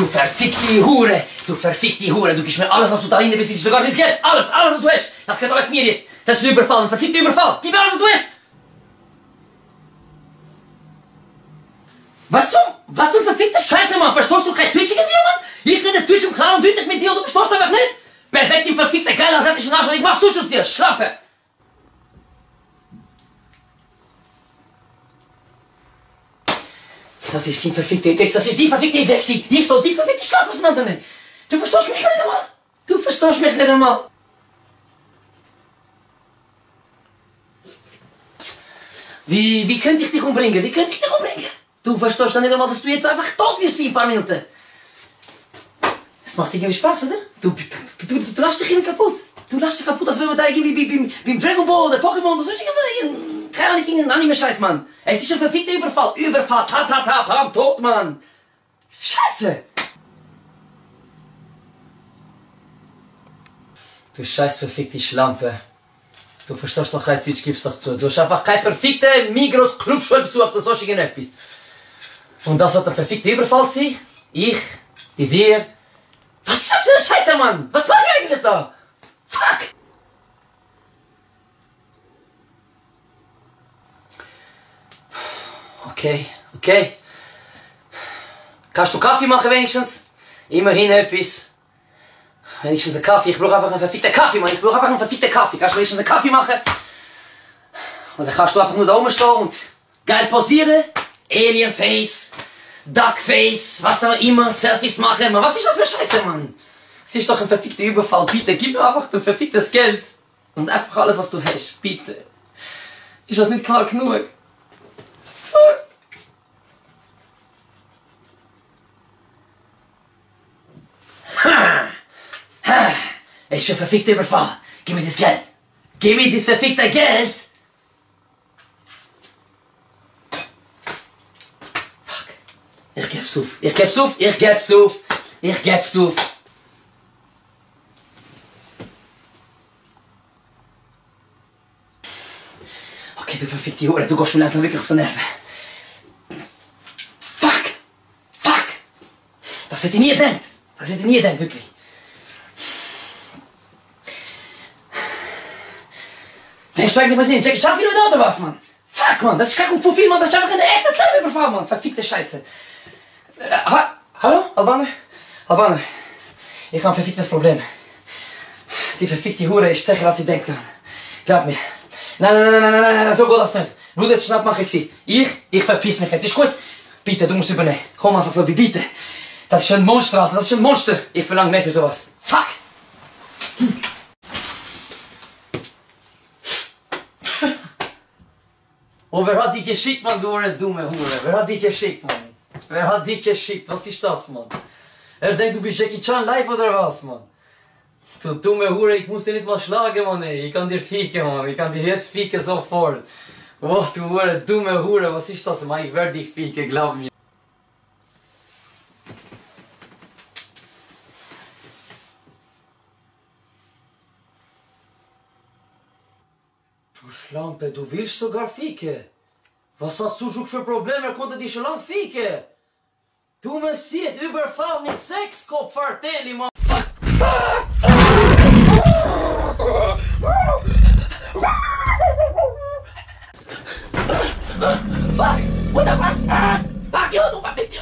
Du verfickte Hure! Du verfickte Hure! Du gibst mir alles, was du da hinten besitzt, sogar das Geld! Alles, was du hast! Das gehört alles mir jetzt! Das ist ein Überfall, ein verfickter Überfall! Gib mir alles, was du hast! Was zum verfickte Scheiße, Mann? Verstehst du kein Twitch in dir, Mann? Ich rede Twitch und klar und deutlich mit dir und du verstehst einfach nicht! Perfekt, im verfickter geiler asiatischen Arsch und ich mach Sushi aus dir, Schlampe! Das ist die verfickte Idee, das ist die verfickte Idee. Ich soll die verfickte Schlampe auseinandernehmen. Du verstehst mich nicht einmal. Du verstehst mich nicht einmal. Wie könnte ich dich umbringen? Wie könnte ich dich umbringen? Du verstehst doch nicht einmal, dass du jetzt einfach tot wirst in ein paar Minuten. Das macht irgendwie Spaß, oder? Du lachst dich immer kaputt. Du lachst dich kaputt, als wenn man da irgendwie beim Dragon Ball oder Pokémon oder so irgendwie... Keine Ahnung, irgendein Anime-Scheiß, Mann. Es ist ein verfickter Überfall. Überfall, pam, tot, Mann. Scheiße. Du scheiß verfickte Schlampe. Du verstehst doch kein Deutsch, gibst doch zu. Du hast einfach kein verfickter Migros-Clubschule besucht oder sonst irgendetwas. Und das wird ein verfickter Überfall sein? Ich, bei dir. Was ist das für eine Scheiße, Mann? Was mach ich eigentlich da? Fuck! Okay. Kannst du Kaffee machen wenigstens? Immerhin etwas. Wenigstens einen Kaffee. Ich brauche einfach einen verfickten Kaffee, Mann. Ich brauche einfach einen verfickten Kaffee. Kannst du wenigstens einen Kaffee machen? Oder kannst du einfach nur da oben stehen und geil posieren? Alien Face, Duck Face, was auch immer, Selfies machen. Mann, was ist das für Scheiße, Mann? Es ist doch ein verfickter Überfall. Bitte, gib mir einfach ein verficktes Geld. Und einfach alles, was du hast. Bitte. Ist das nicht klar genug? Fuck. Es ist ein verfickter Überfall. Gib mir das Geld. Gib mir das verfickte Geld. Fuck. Ich geb's auf. Okay, du verfickte Hure, du gehst mir langsam wirklich auf die Nerven. Fuck. Das hätte ich nie gedacht. Wirklich. Denkst du eigentlich, was nicht? Check, schaff wieder da oder was, Mann? Fuck, Mann, das ist kein Kung-Fu-Film, Mann, das ist einfach ein echtes Leben-Überfall, Mann. Verfickte Scheiße. Hallo? Albaner. Ich habe ein verficktes Problem. Die verfickte Hure ist sicher, als ich denke. Glaub mir. Nein, so geht das nicht. Bruder, jetzt schnapp mache ich sie. Ich verpiss mich nicht. Ist gut? Bitte, du musst übernehmen. Komm einfach vorbei, bitte. Das ist ein Monster, Alter, das ist ein Monster. Ich verlange mehr für sowas. Fuck! Und wer hat dich geschickt, Mann, du dumme Hure? Wer hat dich geschickt, Mann? Was ist das, Mann? Er denkt, du bist Jackie Chan live oder was, Mann? Du dumme Hure, ich muss dir nicht mal schlagen, Mann, ey. Ich kann dir ficken, Mann. Ich kann dir jetzt ficken sofort. Oh, du Hure, dumme Hure, was ist das, Mann? Ich werde dich ficken, glaub mir. Du Schlampe, du willst sogar ficken. Was hast du schon für Probleme? Er konnte dich schon lang ficken. Du Messias, Überfall mit Sexkopf, vertell, Mann. Fuck! What the fuck? Fuck you, du verfickt dich.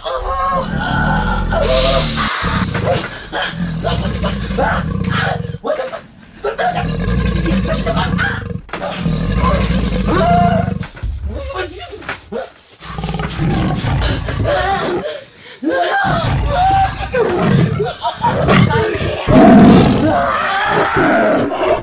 What the fuck? Ah!